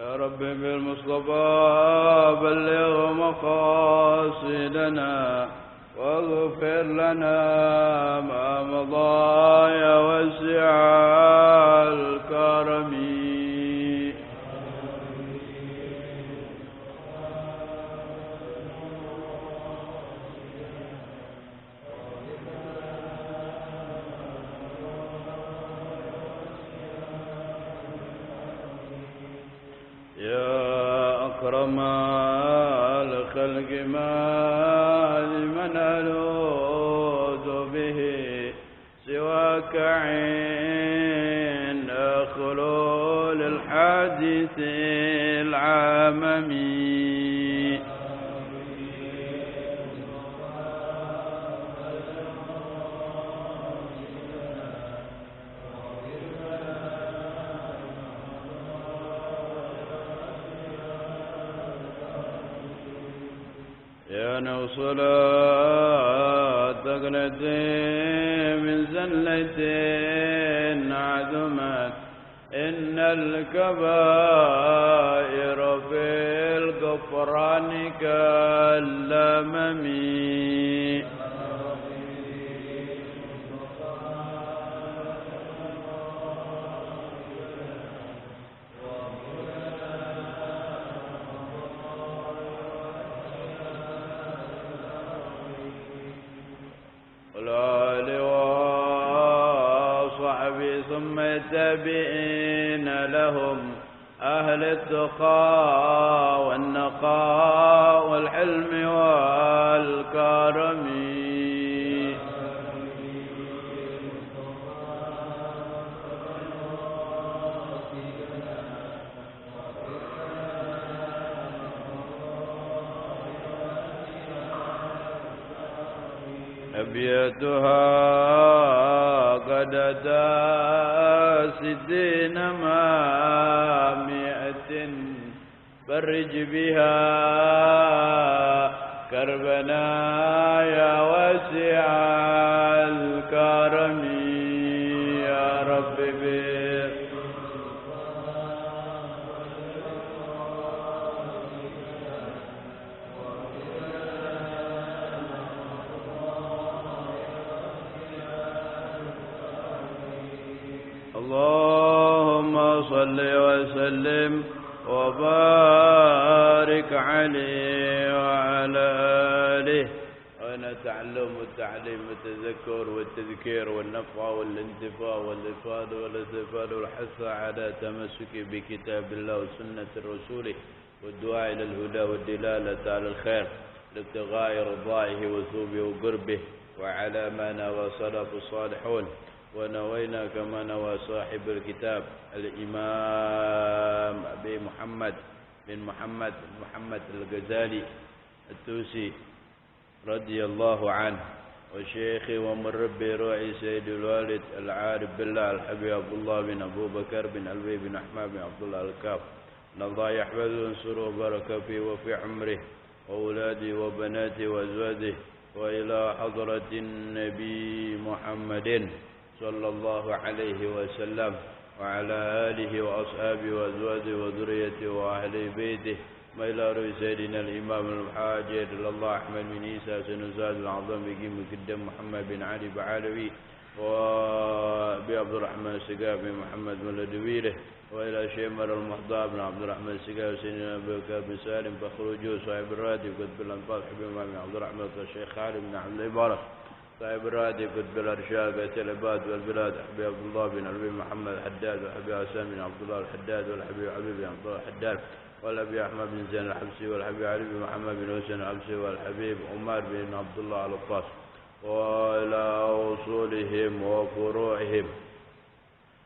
يا رب بالمصطفى بلغ مقاصدنا واغفر لنا ما مضى يا واسع الكرم. يا أكرم الخلق ما لمن ألوذ به سواك عند خلول الحادث العممي. يا نوصلا تقنتي من زلة عدمت إن الكبائر في الغفران كالأمم. ثم تبين لهم أهل التقى والنقاء والحلم والكرم. أبيتها قد أتى 60 ما 100 فرج بها كربنا يا واسع الكرم. يا رب اللهم صل وسلم وبارك عليه وعلى آله. ونتعلم والتعليم والتذكر والتذكير والنفع والانتفاع والإفادة والاستفادة والحث على تمسك بكتاب الله وسنة رسوله والدعاء إلى الهدى والدلالة على الخير لابتغاء رضائه وثوبه وقربه وعلى ما نوى سلف الصالحون ونوينا كما نوى صاحب الكتاب الإمام أبي محمد بن محمد الغزالي التوسي رضي الله عنه وشيخي ومربي روعي سيد الوالد العارف بالله الحبيب عبد الله بن أبو بكر بن ألوي بن أحمد بن عبد الله الكاف. الله يحفظه وينصره وبارك فيه وفي عمره وأولاده وبناته وأزواجه وإلى حضرة النبي محمد صلى الله عليه وسلم وعلى آله وأصحابه وأزواجه وذريته وأهل بيته ما إلى روي سيدنا الإمام المحاجر الله أحمد بن عيسى سنزاد العظام بقيم قدام محمد بن علي بعلوي وأبي عبد الرحمن السقاف بن محمد مولد وإلى شيمر المحضار بن عبد الرحمن السقاف سيدنا أبي بكر بن سالم فخر وجوه صاحب الرادي قطب الأنفاس حبيب بن عبد الرحمن الشيخ خالد بن عبد العبارة صاحب الرادي قطب الأرشاد بيت العباد والبلاد حبيب عبد الله بن أبي محمد الحداد وحبيب حسين بن عبد الله الحداد والحبيب حبيب بن عبد الله الحداد والحبيب أحمد بن زين الحبسي والحبيب علي بن محمد بن حسين الحبسي والحبيب عمر بن عبد الله القاص وإلى أصولهم وفروعهم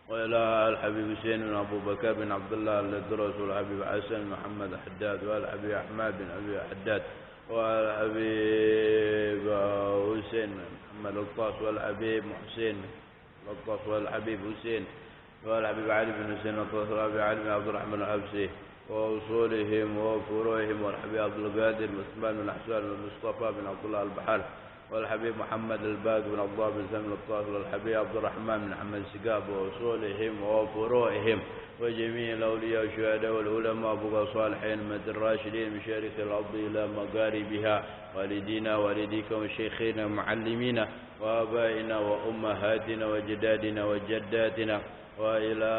وإلى الحبيب حسين بن أبو بكر بن عبد الله الدرس والحبيب حسن محمد الحداد والحبيب أحمد بن أبي الحداد والحبيب حسين محمد القاص والحبيب محسين القاص والحبيب حسين والحبيب علي بن حسين القاص والحبيب علي بن عبد الرحمن الحبسي وأصولهم وفروعهم والحبيب عبد القادر عثمان بن حسان بن مصطفى بن عبد الله البحر والحبيب محمد الباقر بن عبد الله بن زمن الطاهر والحبيب عبد الرحمن بن حمد السقاف وأصولهم وفروعهم وجميع الأولياء والشهداء والعلماء وبقى الصالحين من الراشدين من شرق الأرض إلى مغاربها والدينا والديكم وشيخنا ومعلمينا وآبائنا وأمهاتنا وجدادنا وجداتنا وإلى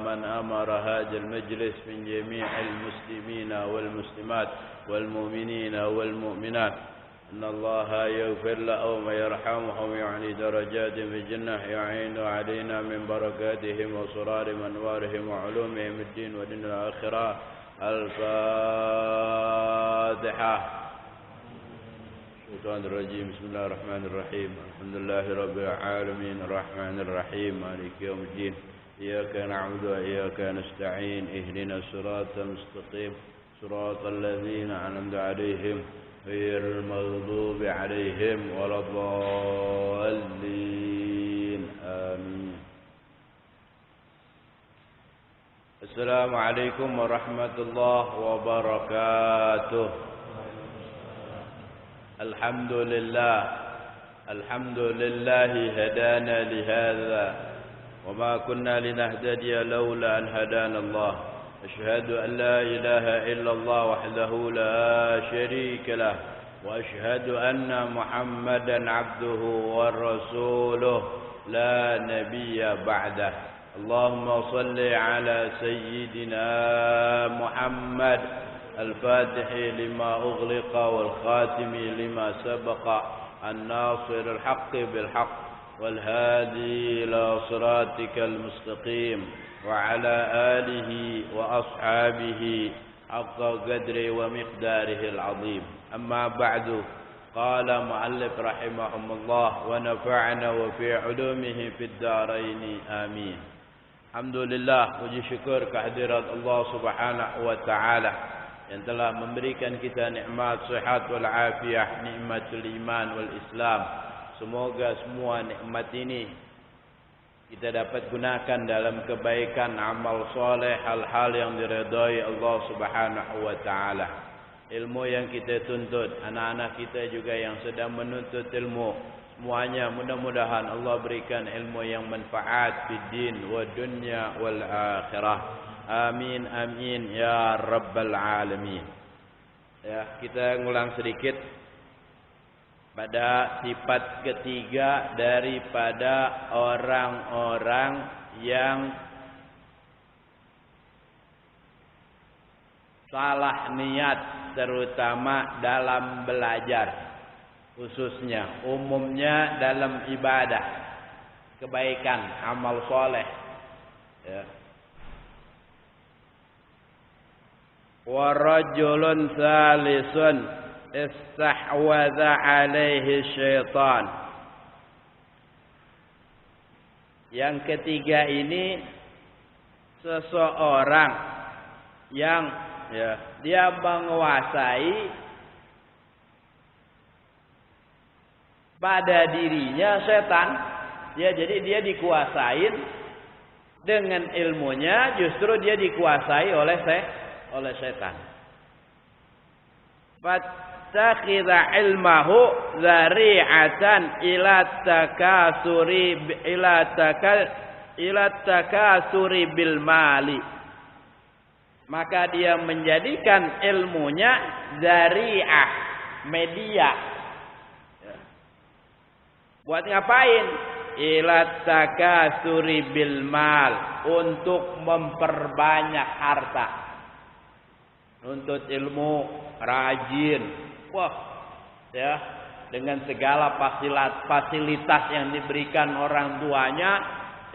من أمر هذا المجلس من جميع المسلمين والمسلمات والمؤمنين والمؤمنات إن الله يغفر لهم ويرحمهم ويعلي درجات في الجنة يعين علينا من بركاتهم وسرار أنوارهم وعلومهم الدين ودين الآخرة. الفاتحة. الشيطان الرجيم. بسم الله الرحمن الرحيم. الحمد لله رب العالمين الرحمن الرحيم مالك يوم الدين إياك نعبد وإياك نستعين اهدنا الصراط المستقيم صراط الذين أنعمت عليهم غير المغضوب عليهم ولا الضالين آمين. السلام عليكم ورحمة الله وبركاته. الحمد لله هدانا لهذا وما كنا لنهتدي لولا أن هدانا الله. أشهد أن لا إله إلا الله وحده لا شريك له وأشهد أن محمدا عبده ورسوله لا نبي بعده. اللهم صل على سيدنا محمد الفاتح لما أغلق والخاتم لما سبق الناصر الحق بالحق والهادي إلى صراطك المستقيم وعلى آله وأصحابه حق قدره ومقداره العظيم. أما بعد قال مؤلف رحمه الله ونفعنا وفي علومه في الدارين آمين. Alhamdulillah, puji syukur kehadirat Allah Subhanahu wa taala yang telah memberikan kita nikmat sihat wal afiyah, nikmatul iman wal Islam. Semoga semua nikmat ini kita dapat gunakan dalam kebaikan, amal soleh, hal-hal yang diridhai Allah Subhanahu wa taala. Ilmu yang kita tuntut, anak-anak kita juga yang sedang menuntut ilmu, semuanya mudah-mudahan Allah berikan ilmu yang manfaat fid din wa dunya wal akhirah. Amin amin ya rabbal alamin. Ya, kita ngulang sedikit pada sifat ketiga daripada orang-orang yang salah niat, terutama dalam belajar, khususnya umumnya dalam ibadah, kebaikan, amal soleh. Ya. Wa rajulun salisun istahwadha alaihi syaitan. Yang ketiga ini seseorang yang dia menguasai pada dirinya setan. Jadi dia dikuasain dengan ilmunya, justru dia dikuasai oleh setan. Fattakhidha ilmahu zari'atan ila takasuri bil mali. Maka dia menjadikan ilmunya zari'ah, media. Buat ngapain? Ila takasuri bil mal, untuk memperbanyak harta. Nuntut ilmu, rajin. Wah, ya, dengan segala fasilitas yang diberikan orang tuanya,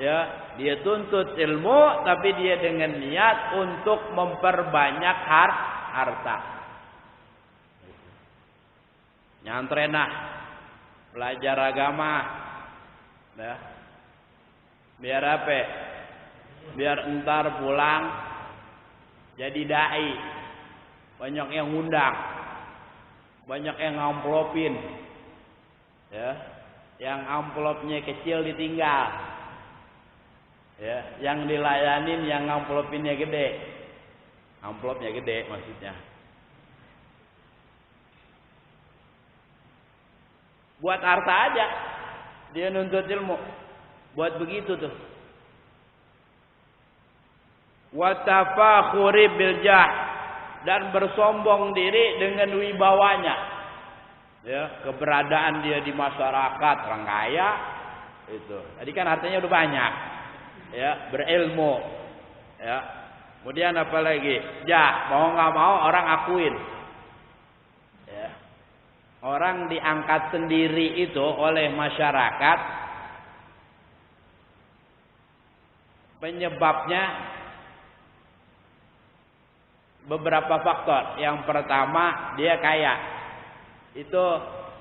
ya, dia tuntut ilmu tapi dia dengan niat untuk memperbanyak harta. Nyantrenah, belajar agama, ya. Biar apa? Biar entar pulang jadi dai. Banyak yang ngundang, banyak yang ngamplopin, ya, yang amplopnya kecil ditinggal, ya, yang dilayanin yang amplopinnya gede, amplopnya gede maksudnya. Buat harta aja dia nuntut ilmu. Buat begitu tuh. Wa tafakhuri bil jah, dan bersombong diri dengan wibawanya. Ya, keberadaan dia di masyarakat, orang kaya itu. Tadi kan hartanya udah banyak. Ya, berilmu. Ya. Kemudian apa lagi? Ya, mau nggak mau orang akuin. Ya. Orang diangkat sendiri itu oleh masyarakat, penyebabnya beberapa faktor. Yang pertama, dia kaya. Itu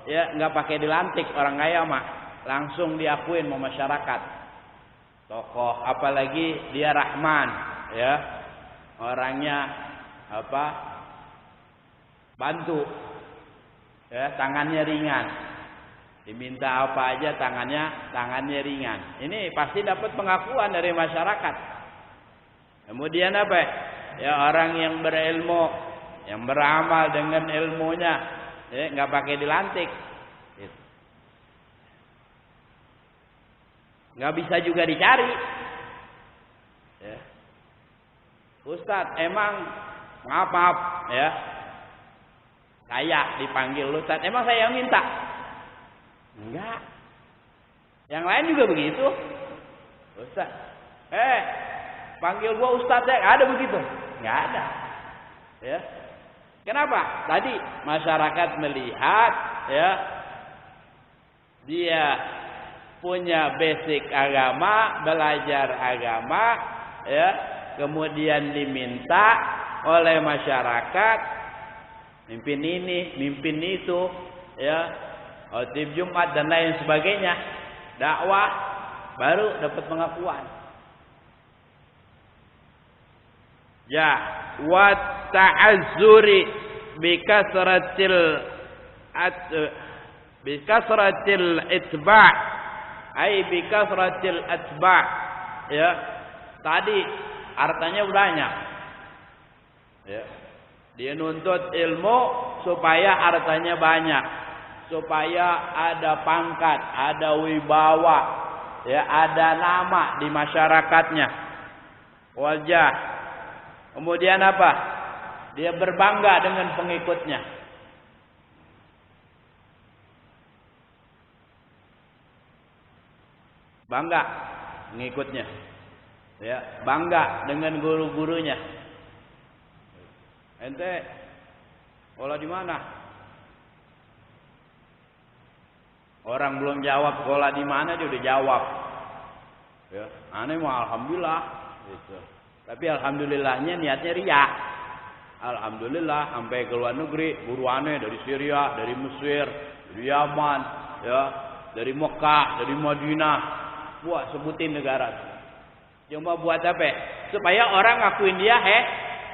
ya nggak pakai dilantik, orang kaya mah langsung diakuin sama masyarakat. Tokoh, apalagi dia Rahman, ya. Orangnya apa? Bantu. Ya, tangannya ringan. Diminta apa aja tangannya ringan. Ini pasti dapat pengakuan dari masyarakat. Kemudian apa? Ya, orang yang berilmu, yang beramal dengan ilmunya, ya nggak pakai dilantik. Gitu. Nggak bisa juga dicari. Ya. Ustadz, emang maaf ya, saya dipanggil Ustadz, emang saya yang minta? Enggak. Yang lain juga begitu. Ustadz, panggil gua Ustadz ya, ada begitu? Enggak ada. Ya. Kenapa? Tadi masyarakat melihat ya, dia punya basic agama, belajar agama, ya, kemudian diminta oleh masyarakat mimpin ini, mimpin itu, ya, khotib Jumat dan lain sebagainya, dakwah, baru dapat pengakuan. Ya, wa ta'azzuri bi kasratil itba', ai bi kasratil atba', ya. Tadi hartanya banyak. Ya. Dia nuntut ilmu supaya hartanya banyak, supaya ada pangkat, ada wibawa, ya, ada nama di masyarakatnya. Wajah. Kemudian apa? Dia berbangga dengan pengikutnya. Bangga pengikutnya. Ya, bangga dengan guru-gurunya. Ente sekolah di mana? Orang belum jawab sekolah di mana dia udah jawab. Ya, aneh mah alhamdulillah gitu. Tapi alhamdulillahnya niatnya riya. Alhamdulillah sampai ke luar negeri, guru aneh dari Syria, dari Mesir, dari Yaman, ya, dari Mekah, dari Madinah. Buat sebutin negara. Cuma buat apa? Supaya orang ngakuin dia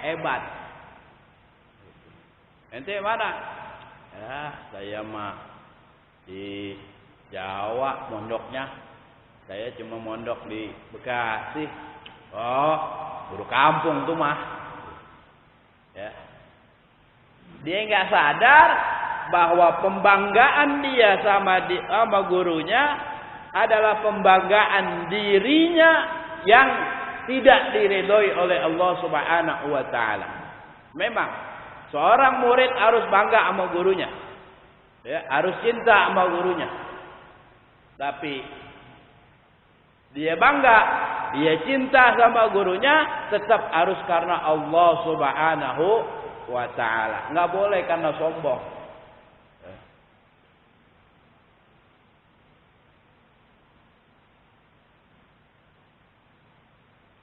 hebat. Ente mana? Ya, saya mah di Jawa mondoknya. Saya cuma mondok di Bekasi. Oh, guru kampung tuh mah. Ya. Dia nggak sadar bahwa pembanggaan dia sama gurunya adalah pembanggaan dirinya yang tidak diridhoi oleh Allah Subhanahu wa taala. Memang seorang murid harus bangga sama gurunya. Ya, harus cinta sama gurunya. Tapi dia bangga, dia cinta sama gurunya, tetap harus karena Allah Subhanahu wa taala. Enggak boleh karena sombong.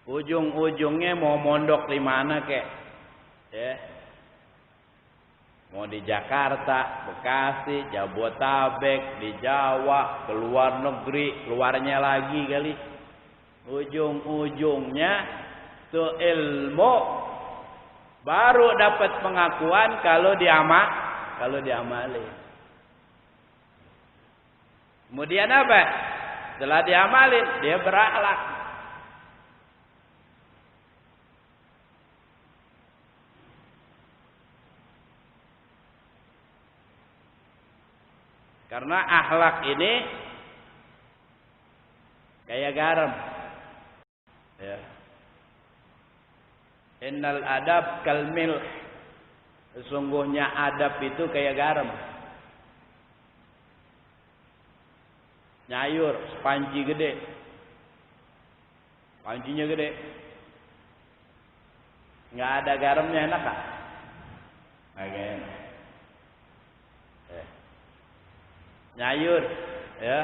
Ujung-ujungnya mau mondok di mana kek? Ya. Mau di Jakarta, Bekasi, Jabodetabek, di Jawa, keluar negeri, keluarnya lagi kali. Ujung-ujungnya tuh ilmu baru dapat pengakuan kalau diamali. Kemudian apa? Setelah diamalin, dia berakhlak. Karena akhlak ini kayak garam. Ya. Innal adab kal milh. Sesungguhnya adab itu kayak garam. Nyayur, sepanci gede. Pancinya gede. Nggak ada garamnya enak gak? Agak enak. Ya. Nyayur, ya.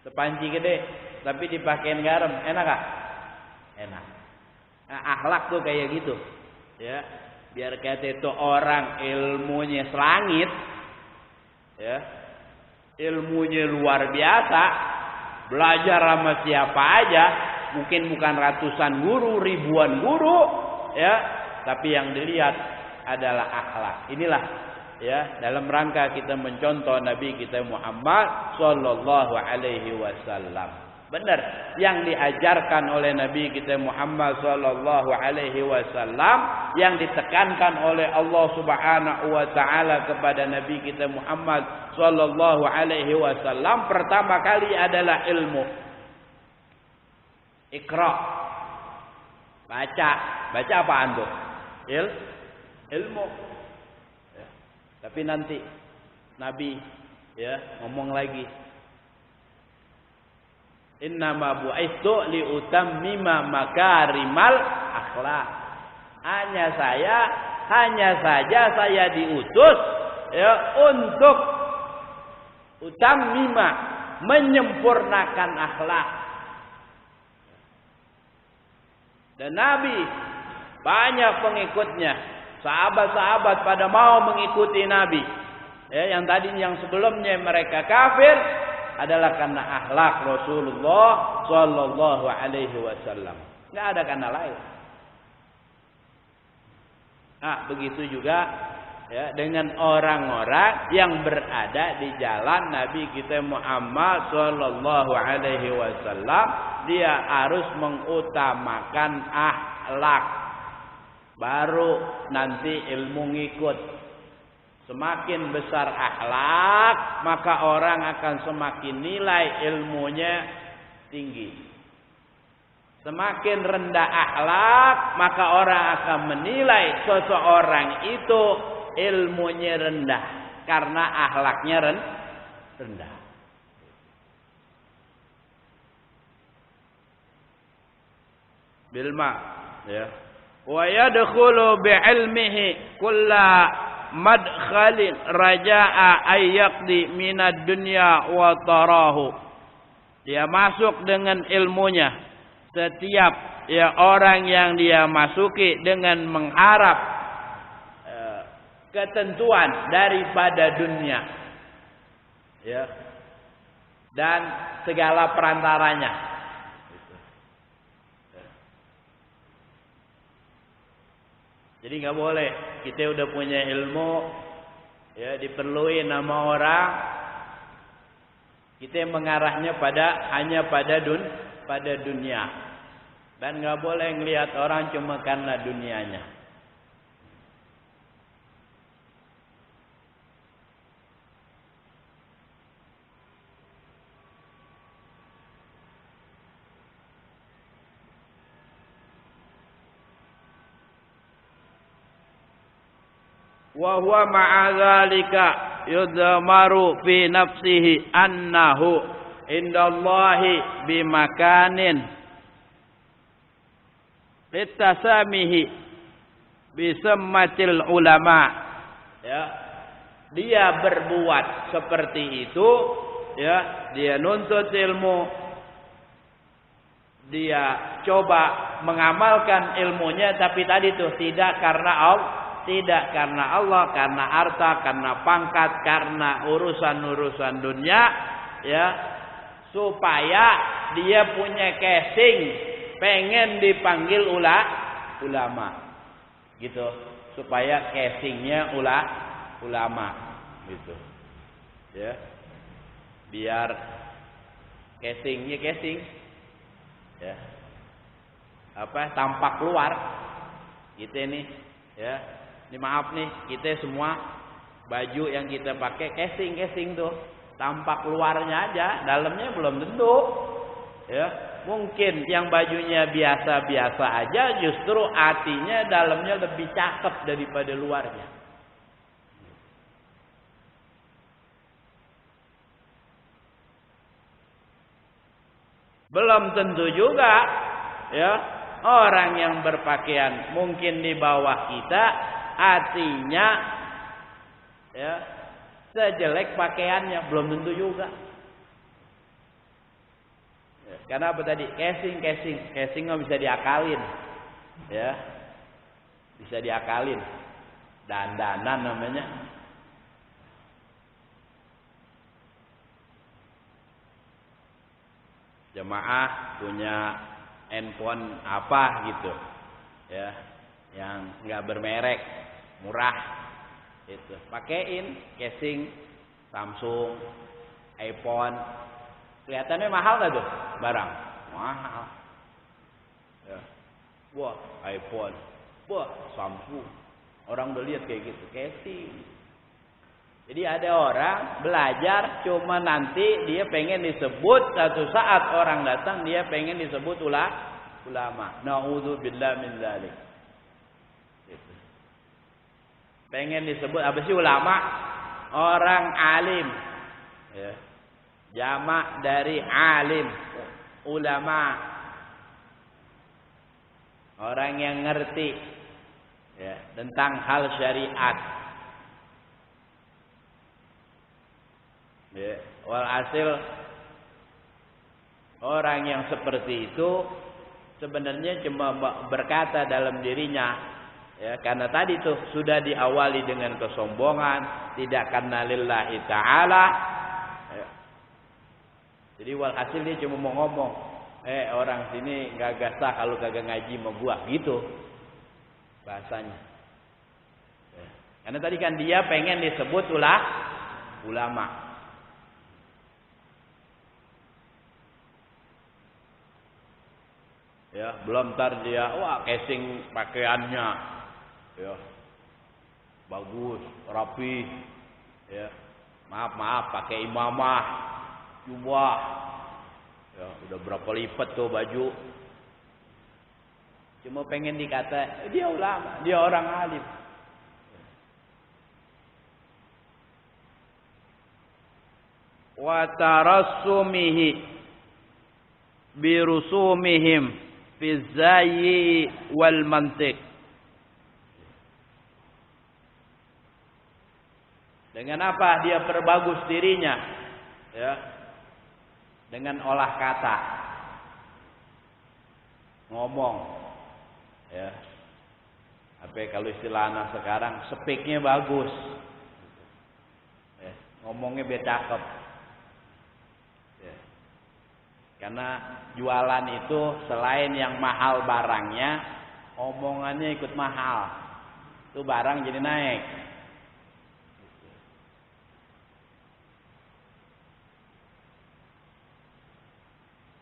Sepanci gede, tapi dipakein garam, enak gak? Enak. Nah, akhlak tuh kayak gitu, ya. Biar kata itu orang ilmunya selangit, ya, ilmunya luar biasa, belajar sama siapa aja, mungkin bukan ratusan guru, ribuan guru, ya, tapi yang dilihat adalah akhlak. Inilah, ya, dalam rangka kita mencontoh Nabi kita Muhammad sallallahu alaihi wasallam. Benar, yang diajarkan oleh Nabi kita Muhammad sallallahu alaihi wasallam, yang ditekankan oleh Allah Subhanahu wa taala kepada Nabi kita Muhammad sallallahu alaihi wasallam pertama kali adalah ilmu. Iqra. Baca apaan tuh? Ilmu. Ya. Tapi nanti Nabi, ya, ngomong lagi. Innama bu'istu liutammima makarimal akhlak. Hanya saja saya diutus, ya, untuk utammima, menyempurnakan akhlak. Dan Nabi banyak pengikutnya. Sahabat-sahabat pada mau mengikuti Nabi. Ya, yang sebelumnya mereka kafir adalah karena akhlak Rasulullah sallallahu alaihi wasallam. Enggak ada karena lain. Nah, begitu juga, ya, dengan orang-orang yang berada di jalan Nabi kita Muhammad sallallahu alaihi wasallam, dia harus mengutamakan akhlak. Baru nanti ilmu ngikut. Semakin besar akhlak, maka orang akan semakin nilai ilmunya tinggi. Semakin rendah akhlak, maka orang akan menilai seseorang itu ilmunya rendah karena akhlaknya rendah. Bilma, ya. Wa yadkhulu bi'ilmihi kulla madkhalin raja'a ayyaqdi minad dunya wa tarahu. Dia masuk dengan ilmunya. Setiap, ya, orang yang dia masuki dengan mengharap ketentuan daripada dunia, ya, dan segala perantaranya. Jadi nggak boleh kita udah punya ilmu, ya, diperluin nama orang, kita mengarahnya hanya pada dunia, dan nggak boleh ngelihat orang cuma karena dunianya. Wa huwa ma'a dzalika yudmaru fi nafsihi annahu indallahi bimakanin litasamihi bisammatil ulama. Ya, dia berbuat seperti itu, ya, dia nuntut ilmu, dia coba mengamalkan ilmunya, tapi tadi tuh tidak karena Allah, karena harta, karena pangkat, karena urusan-urusan dunia, ya, supaya dia punya casing, pengen dipanggil ulama, gitu, supaya casingnya ulama, gitu, ya, biar casingnya ya, tampak luar, gitu nih, ya. Ini maaf nih, kita semua baju yang kita pakai casing tuh tampak luarnya aja, dalamnya belum tentu. Ya, mungkin yang bajunya biasa-biasa aja, justru hatinya dalamnya lebih cakep daripada luarnya. Belum tentu juga ya orang yang berpakaian mungkin di bawah kita hatinya ya sejelek pakaiannya, belum tentu juga. Ya, karena apa tadi? Casing nggak bisa diakalin, ya, bisa diakalin. Dandanan namanya. Jemaah punya handphone apa gitu, ya, yang nggak bermerek, murah. Itu pakein casing Samsung, iPhone, kelihatannya mahal gak tuh barang? Mahal. Ya. Wah iPhone, wah Samsung, orang udah lihat kayak gitu casing. Jadi ada orang belajar cuma nanti dia pengen disebut, satu saat orang datang dia pengen disebut ulama. Na'udzubillah min dzalik. Pengen disebut apa sih ulama? Orang alim. Ya. Jamak dari alim, ulama. Orang yang ngerti ya, tentang hal syariat. Ya, walhasil orang yang seperti itu sebenarnya cuma berkata dalam dirinya. Ya, karena tadi tuh sudah diawali dengan kesombongan, tidak karena lillahi ta'ala. Ya. Jadi walhasil dia cuma mau ngomong, orang sini gak sah kalau kagak ngaji sama gua, gitu bahasanya. Ya. Karena tadi kan dia pengen disebut ulama. Ya, belum ntar dia wah casing pakaiannya. Ya, bagus, rapi, ya, maaf pakai imamah, jubah, ya, udah berapa lipat tuh baju, cuma pengen dikata dia ulama, dia orang alim. Wa tarassumihi birusumihim fi zayyi wal mantiq. Dengan apa dia perbagus dirinya? Ya. Dengan olah kata. Ngomong. Ya. Apa kalau istilah anak sekarang, speaknya bagus. Ya. Ngomongnya becakep. Ya. Karena jualan itu selain yang mahal barangnya, omongannya ikut mahal. Itu barang jadi naik.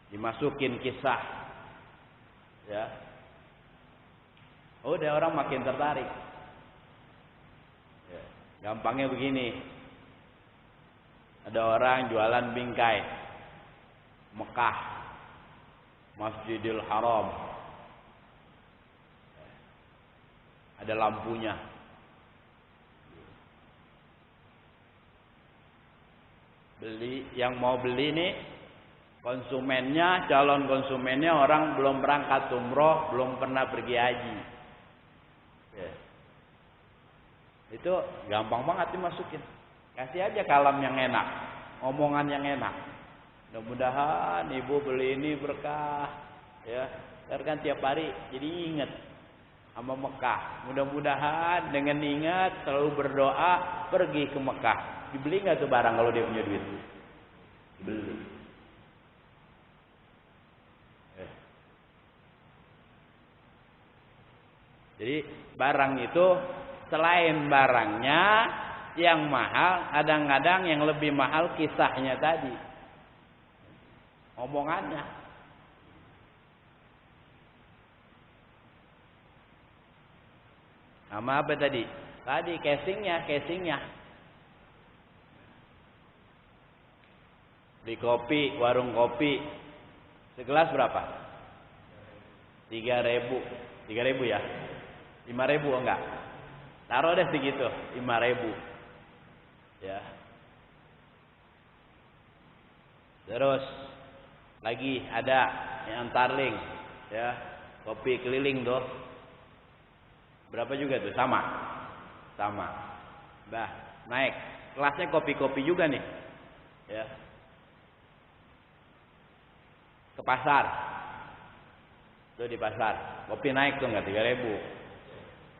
Dimasukin kisah, ya, udah orang makin tertarik. Ya. Gampangnya begini, ada orang jualan bingkai, Mekah, Masjidil Haram, ada lampunya. Yang mau beli nih konsumennya, calon konsumennya orang belum berangkat umroh, belum pernah pergi haji. Ya. Itu gampang banget dimasukin. Kasih aja kalam yang enak, omongan yang enak. Mudah-mudahan ibu beli ini berkah. Ya, kan tiap hari jadi ingat sama Mekah. Mudah-mudahan dengan ingat selalu berdoa pergi ke Mekah. Dibeli nggak tuh barang kalau dia punya duit? Dibeli. Jadi barang itu selain barangnya yang mahal, kadang-kadang yang lebih mahal kisahnya tadi, omongannya. Sama apa tadi? Tadi casingnya. Beli kopi, warung kopi. Segelas berapa? 3.000. 3.000 ya? 5.000 enggak? Taruh deh segitu, 5.000. Ya. Terus lagi ada yang Tarling, ya. Kopi keliling tuh. Berapa juga tuh? Sama. Bah, naik. Kelasnya kopi-kopi juga nih. Ya. Ke pasar. Tuh di pasar. Kopi naik tuh enggak 3.000.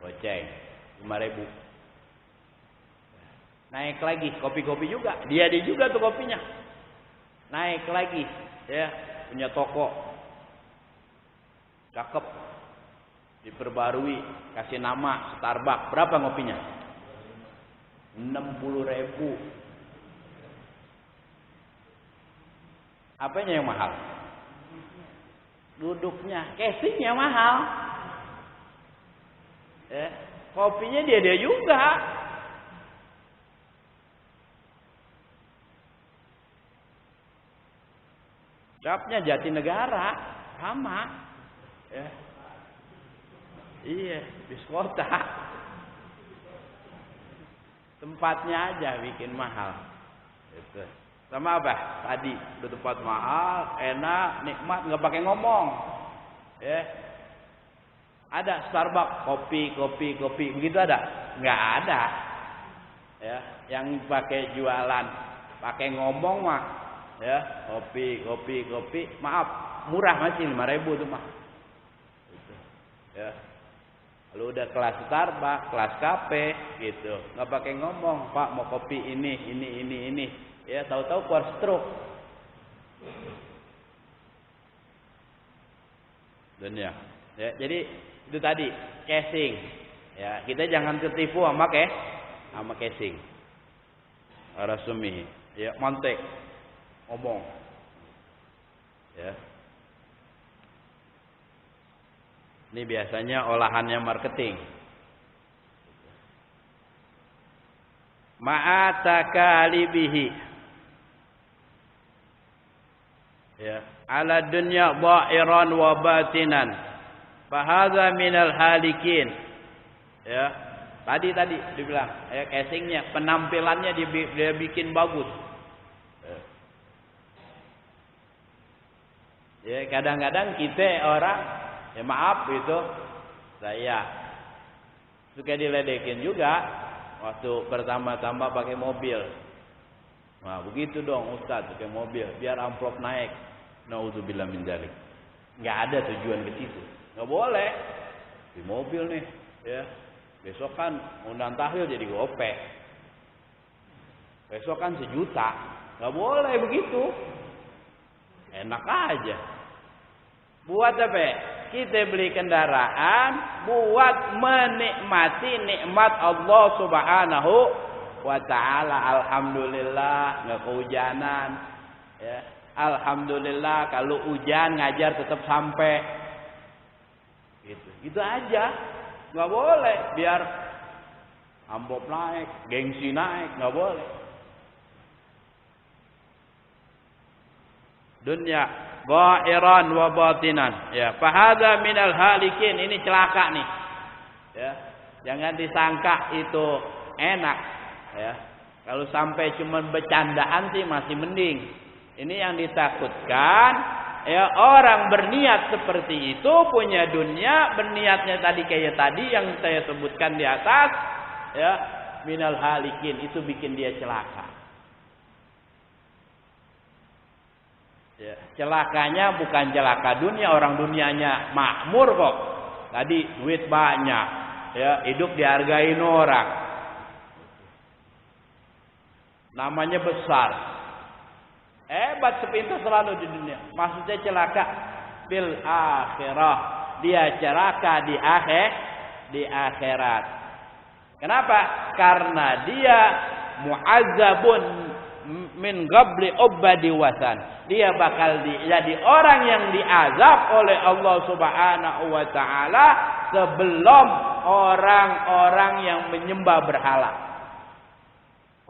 Goceng 5.000. Naik lagi, kopi-kopi juga. Dia juga tuh kopinya. Naik lagi, ya, punya toko. Cakep. Diperbarui, kasih nama Starbucks. Berapa ngopinya? 60.000. Apanya yang mahal? Duduknya, casingnya mahal. Kopinya dia juga. Capnya Jatinegara sama. Ya. Iya, bis kota. Tempatnya aja bikin mahal. Gitu. Sama apa? Tadi udah tempat mahal, enak, nikmat, nggak pakai ngomong. Ya. Ada Starbucks, kopi, begitu ada? Nggak ada. Ya, yang pakai jualan, pakai ngomong mah, ya, kopi, maaf, murah masih 5.000 tuh mah. Gitu. Ya. Lalu udah kelas Starbucks, kelas kafe, gitu, nggak pakai ngomong, Pak mau kopi ini, ya tahu-tahu keluar stroke. Dunia. Ya, jadi itu tadi casing. Ya, kita jangan tertipu sama casing. Arasumi. Ya, mantek. Ngomong. Ya. Ini biasanya olahannya marketing. Ma'atakalibihi. Ya, ala dunya dha'iran wa batinan. Fahadha minal halikin. Ya, tadi dibilang, ya, casingnya, penampilannya dia bikin bagus. Ya, kadang-kadang kita orang, ya maaf itu, saya suka diledekin juga waktu pertama-tama pakai mobil. Nah, begitu dong Ustaz pakai mobil, biar amplop naik. Nauzubillah min dzalik. Enggak ada tujuan ke situ. Nggak boleh di mobil nih, ya. Besok kan undang tahlil jadi gopek. Besok kan 1 juta. Nggak boleh begitu. Enak aja. Buat apa? Kita beli kendaraan buat menikmati nikmat Allah Subhanahu wa taala. Alhamdulillah nggak kehujanan, ya. Alhamdulillah kalau hujan ngajar tetap sampai. Gitu aja, nggak boleh biar amplop naik, gengsi naik, nggak boleh. Dunya dha'iran wa batinan, ya. Fahadha minal halikin, ini celaka nih, ya. Jangan disangka itu enak, ya. Kalau sampai cuman bercandaan sih masih mending. Ini yang ditakutkan. Ya, orang berniat seperti itu punya dunia, berniatnya tadi kayak tadi yang saya sebutkan di atas, ya, minal halikin, itu bikin dia celaka. Ya, celakanya bukan celaka dunia, orang dunianya makmur kok. Tadi duit banyak, ya, hidup dihargain orang. Namanya besar. Hebat sepintas selalu di dunia. Maksudnya celaka bil akhirah. Dia celaka di akhirat. Kenapa? Karena dia mu'azzabun min qabli ubadi wasan. Dia bakal jadi orang yang diazab oleh Allah Subhanahu wa taala sebelum orang-orang yang menyembah berhala.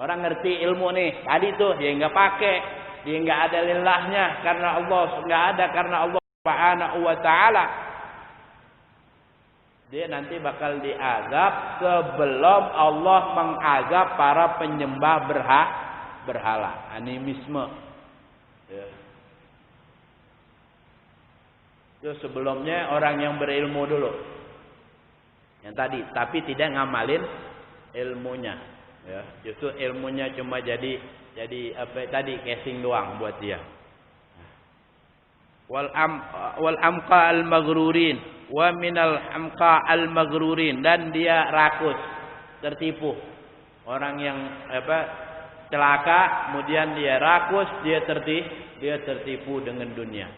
Orang ngerti ilmu nih, tadi tuh dia nggak pakai. dia enggak ada lillahnya karena Allah, enggak ada karena Allah Subhanahu wa taala, dia nanti bakal diazab sebelum Allah mengazab para penyembah berhala, animisme. Ya. Itu sebelumnya orang yang berilmu dulu. Yang tadi, tapi tidak ngamalin ilmunya. Ya, justru ilmunya cuma jadi apa tadi, casing doang buat dia. Wal amqa al maghrurin wa minal amqa al maghrurin, dan dia rakus, tertipu. Orang yang celaka, kemudian dia rakus, dia tertipu dengan dunia.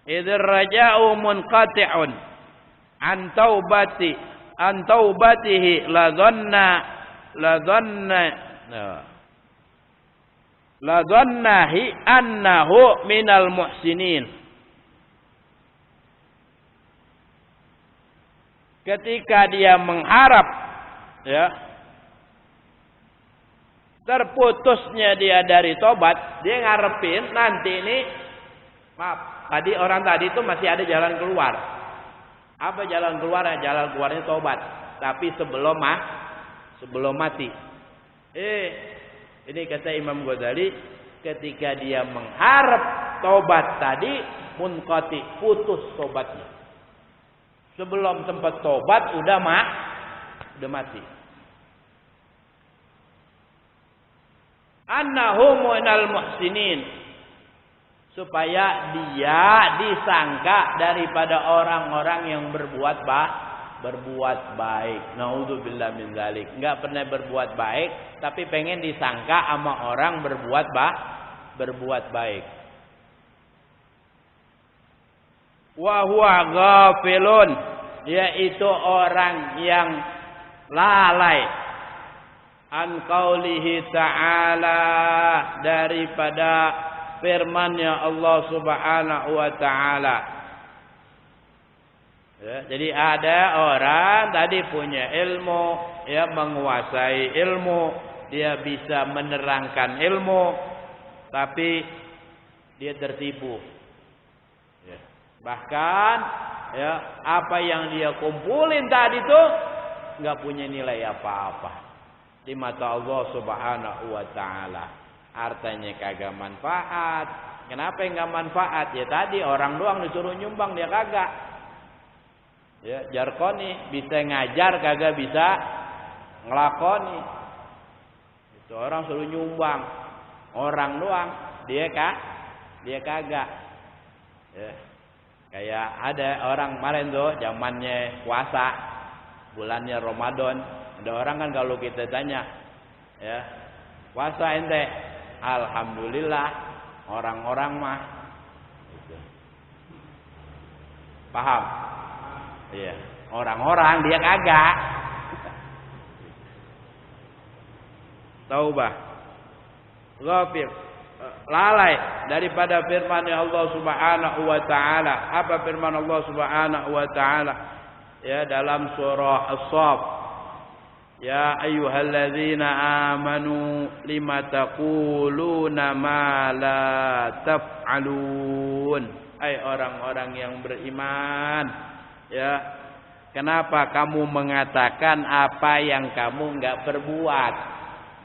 Idzar raja'u munqati'un an taubatihi la dhannahi annahu minal muhsinin. Ketika dia mengharap, ya, terputusnya dia dari tobat, dia ngarepin nanti ini, maaf, tadi orang tadi itu masih ada jalan keluar. Apa jalan keluar? Jalan keluarnya tobat, tapi sebelum mati. Ini kata Imam Ghazali, ketika dia mengharap tobat tadi, munqati, putus tobatnya. Sebelum sempat tobat udah mati. Annahu minal muhsinin, supaya dia disangka daripada orang-orang yang berbuat baik. Naudzubillah min dzalik. Enggak pernah berbuat baik, tapi pengen disangka sama orang berbuat baik. Wa huwa ghafilun, yaitu orang yang lalai an qaulihi ta'ala, daripada firman-Nya Allah Subhanahu wa taala. Ya, jadi ada orang tadi punya ilmu, ya, menguasai ilmu, dia bisa menerangkan ilmu, tapi dia tertipu. Ya. Bahkan, ya, apa yang dia kumpulin tadi itu nggak punya nilai apa-apa di mata Allah Subhanahu wa taala. Hartanya kagak manfaat. Kenapa nggak manfaat? Ya tadi orang doang disuruh nyumbang, dia kagak. Ya, jarkoni bisa ngajar kagak bisa ngelakoni. Itu orang suruh nyumbang, orang doang, dia kagak. Ya. Kayak ada orang kemarin tuh zamannya puasa, bulannya Ramadan, ada orang kan kalau kita tanya, ya, puasa ente? Alhamdulillah, orang-orang mah gitu. Paham? Iya, orang-orang dia kagak. Taubah, ghafir, lalai daripada firman Allah Subhanahu wa taala. Apa firman Allah Subhanahu wa taala? Ya, dalam surah As-Saff. Ya ayyuhalladzina amanu lima taquluna ma la taf'alun. Hai orang-orang yang beriman, ya, kenapa kamu mengatakan apa yang kamu enggak perbuat?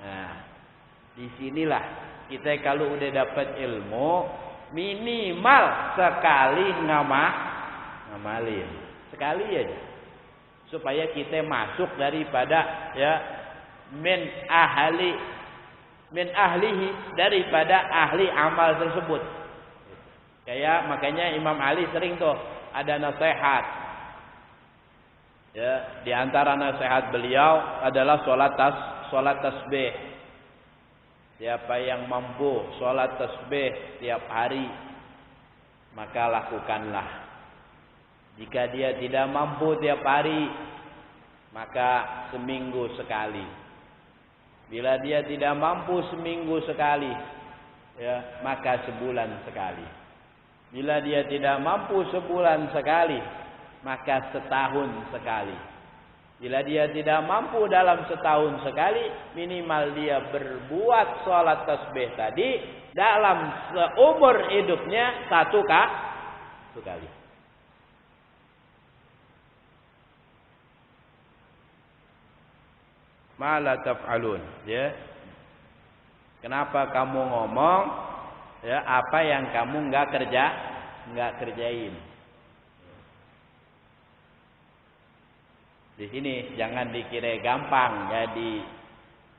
Nah, disinilah kita kalau udah dapat ilmu, minimal sekali ngamalin. Sekali aja. Supaya kita masuk daripada, ya, min ahlihi, daripada ahli amal tersebut. Kayak makanya Imam Ali sering tuh ada nasihat. Ya, di antara nasihat beliau adalah salat tasbih. Siapa yang mampu salat tasbih tiap hari, maka lakukanlah. Jika dia tidak mampu tiap hari, maka seminggu sekali. Bila dia tidak mampu seminggu sekali, ya, maka sebulan sekali. Bila dia tidak mampu sebulan sekali, maka setahun sekali. Bila dia tidak mampu dalam setahun sekali, minimal dia berbuat sholat tasbih tadi dalam seumur hidupnya satu kali. Ma la taf'alun, ya. Kenapa kamu ngomong ya apa yang kamu enggak kerjain? Di sini jangan dikira gampang jadi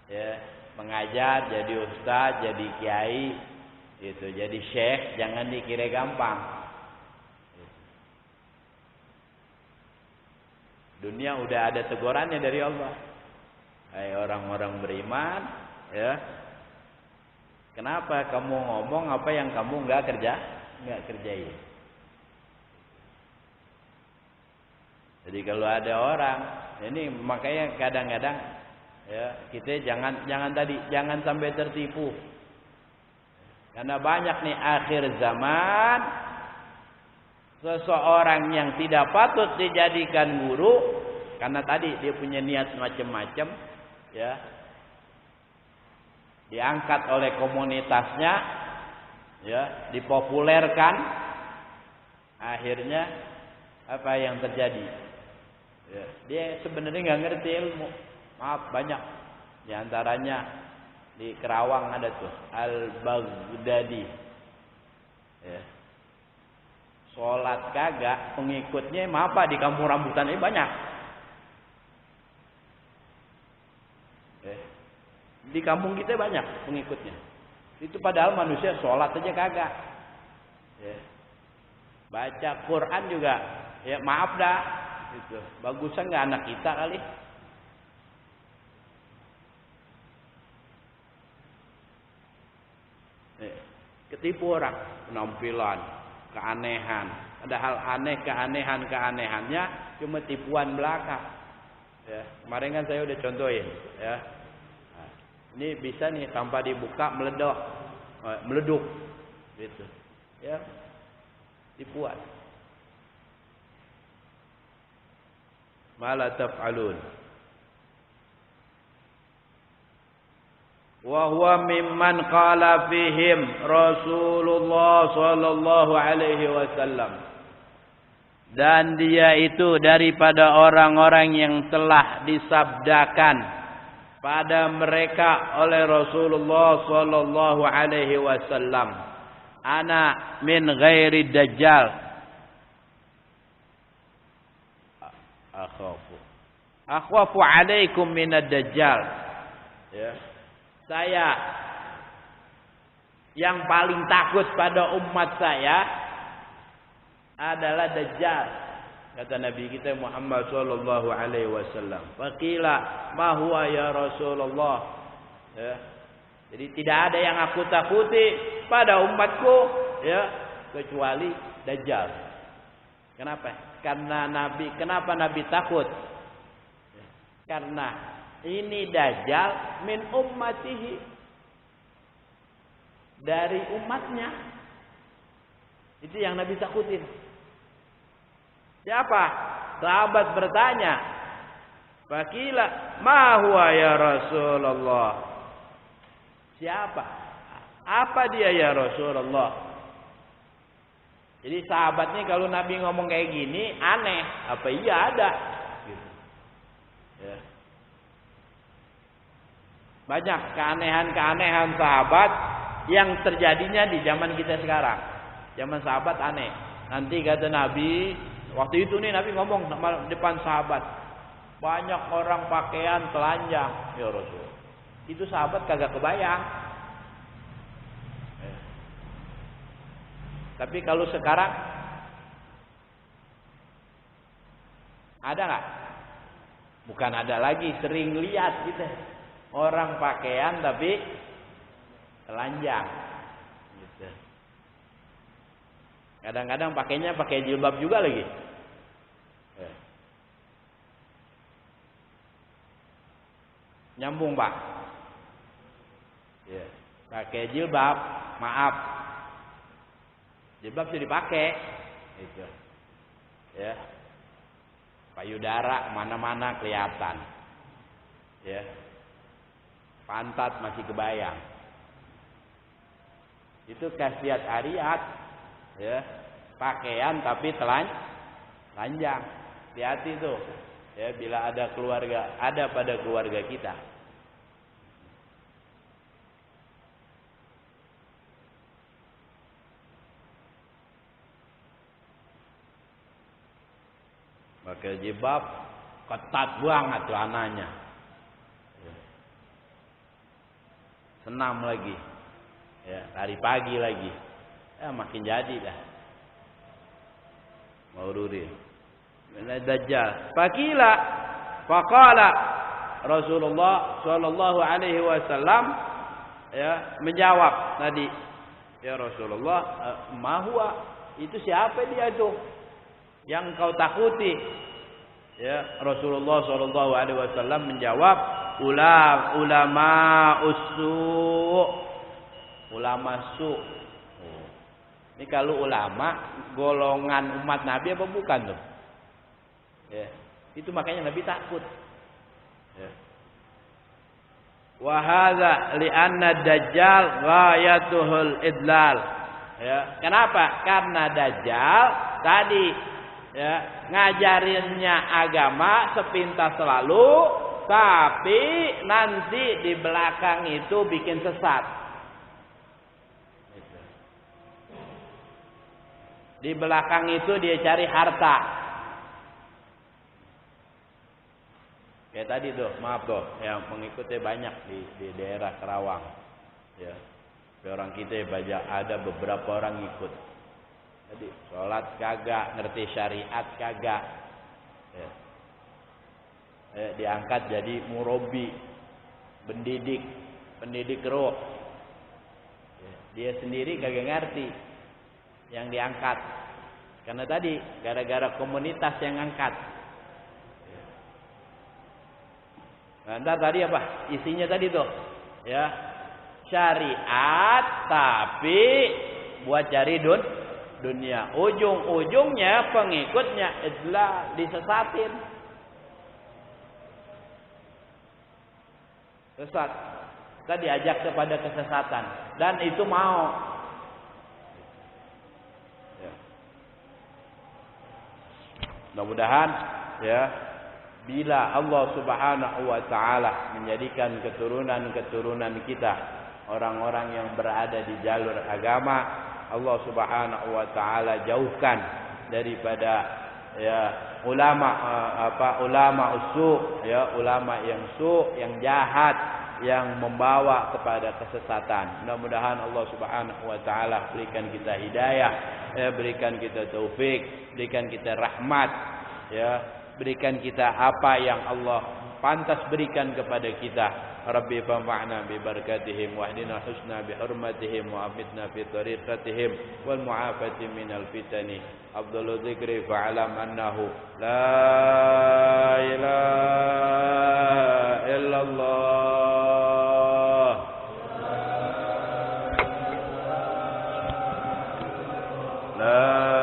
ya, pengajar, jadi ustaz, jadi kiai, itu jadi syekh, jangan dikira gampang. Dunia udah ada tegurannya dari Allah. Hai orang-orang beriman, ya. Kenapa kamu ngomong apa yang kamu enggak kerjain? Jadi kalau ada orang, ini makanya kadang-kadang ya kita jangan sampai tertipu. Karena banyak nih akhir zaman seseorang yang tidak patut dijadikan guru karena tadi dia punya niat macam-macam, ya. Diangkat oleh komunitasnya, ya, dipopulerkan. Akhirnya apa yang terjadi? Ya, dia sebenarnya nggak ngerti ilmu. Maaf, banyak. Di antaranya di Kerawang ada tuh Al-Baghdadi. Ya. Sholat kagak, pengikutnya maaf Pak, di kampung rambutan ini banyak. Ya. Di kampung kita banyak pengikutnya. Itu padahal manusia sholat aja kagak. Ya. Baca Quran juga, ya maaf dah. Itu bagusan nggak anak kita kali. Ketipu orang, penampilan, keanehan. Ada hal aneh, keanehannya cuma tipuan belaka. Ya, kemarin kan saya udah contohin, ya. Nah, ini bisa nih tanpa dibuka meleduk, gitu. Ya, tipuan. Mala taf'alun. Wa huwa mimman qala fihim Rasulullah sallallahu alaihi wasallam. Dan dia itu daripada orang-orang yang telah disabdakan pada mereka oleh Rasulullah sallallahu alaihi wasallam, ana min ghairi dajjal. Akhwafu alaikum minad dajjal. Ya. Saya yang paling takut pada umat saya adalah dajjal, kata Nabi kita Muhammad sallallahu alaihi wasallam. Faqila ma huwa ya Rasulullah. Ya. Jadi tidak ada yang aku takuti pada umatku, ya, kecuali dajjal. Kenapa? Kenapa Nabi takut? Karena ini dajjal min ummatihi, dari umatnya. Itu yang Nabi takutin. Siapa? Sahabat bertanya. Faqila ma huwa ya Rasulullah. Siapa? Apa dia ya Rasulullah? Jadi sahabat nih kalau Nabi ngomong kayak gini aneh, apa iya ada? Gitu. Ya. Banyak keanehan sahabat yang terjadinya di zaman kita sekarang. Zaman sahabat aneh. Nanti kata Nabi, waktu itu nih Nabi ngomong depan sahabat, banyak orang pakaian telanjang, ya Rasul. Itu sahabat kagak kebayang. Tapi kalau sekarang ada nggak? Bukan ada lagi, sering lihat gitu. Orang pakaian tapi telanjang. Gitu. Kadang-kadang pakainya pakai jilbab juga lagi. Nyambung Pak. Ya. Pakai jilbab, maaf. Jilbab bisa dipakai, gitu. Ya. payudara mana-mana kelihatan. Ya. Pantat masih kebayang. Itu khasiat Ariat. Ya. Pakaian tapi telanjang. Hati-hati tuh. Ya, bila ada pada keluarga kita. Pakai jilbab ketat banget celananya. Senam lagi. Ya, hari pagi lagi. Ya, makin jadi dah. Maururi. Mana Dajjal. Faqala Rasulullah sallallahu alaihi wasallam ya menjawab tadi. Ya Rasulullah, ma huwa? Itu siapa dia itu? Yang kau takuti? Ya, Rasulullah sallallahu alaihi wasallam menjawab, ulama su. Ini kalau ulama golongan umat Nabi apa bukan tuh? Ya, itu makanya Nabi takut. Ya. Wa hadza li'anna Dajjal ghayatuhul idlal. Ya, kenapa? Karena Dajjal tadi ya ngajarinnya agama sepintas selalu, tapi nanti di belakang itu bikin sesat. Di belakang itu dia cari harta. Kayak tadi tuh, maaf tuh, yang mengikuti banyak di daerah Kerawang. Ya, orang kita banyak, ada beberapa orang ikut. Jadi sholat kagak, ngerti syariat kagak. Ya. Diangkat jadi murabi, pendidik roh. Ya. Dia sendiri kagak ngerti yang diangkat. Karena tadi gara-gara komunitas yang angkat. Nah, ntar tadi apa? Isinya tadi tuh, ya syariat tapi buat cari dunia. Ujung-ujungnya pengikutnya adalah disesatin. Sesat. Kita diajak kepada kesesatan dan itu mau. Ya. Mudah-mudahan ya bila Allah Subhanahu wa taala menjadikan keturunan kita orang-orang yang berada di jalur agama, Allah Subhanahu wa taala jauhkan daripada ya ulama usu, ya ulama yang yang jahat, yang membawa kepada kesesatan. Mudah-mudahan Allah Subhanahu wa taala berikan kita hidayah, ya berikan kita taufik, berikan kita rahmat, ya berikan kita apa yang Allah pantas berikan kepada kita. Rabbi fanfa'na bi barakatihim wahdina husna bi hurmatihim wa amitna fi tariqatihim wal mu'afati minal fitani. Afdalu dzikri fa'alam annahu la ilaha illallah. La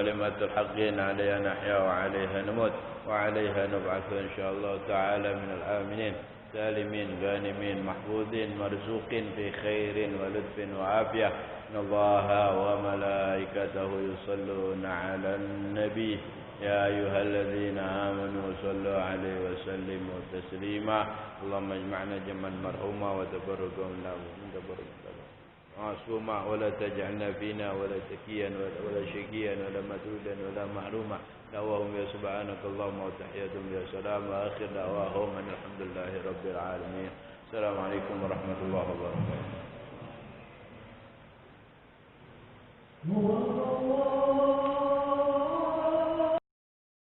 كلمة الحق عليها نحيا وعليها نموت وعليها نبعث إن شاء الله تعالى من الآمنين سالمين غانمين محفوظين مرزوقين في خير ولطف وعافية إن الله وملائكته يصلون على النبي يا أيها الذين آمنوا صلوا عليه وسلموا تسليما اللهم اجمعنا جمعا مرحوما وتبركا من تبرك معصوما ولا تجعلنا فينا ولا شقيا ولا مدرودا ولا محروما دعواهم يا سبحانك اللهم وتحياتهم يا سلام وآخر دعواهم أن الحمد لله رب العالمين. السلام عليكم ورحمة الله وبركاته.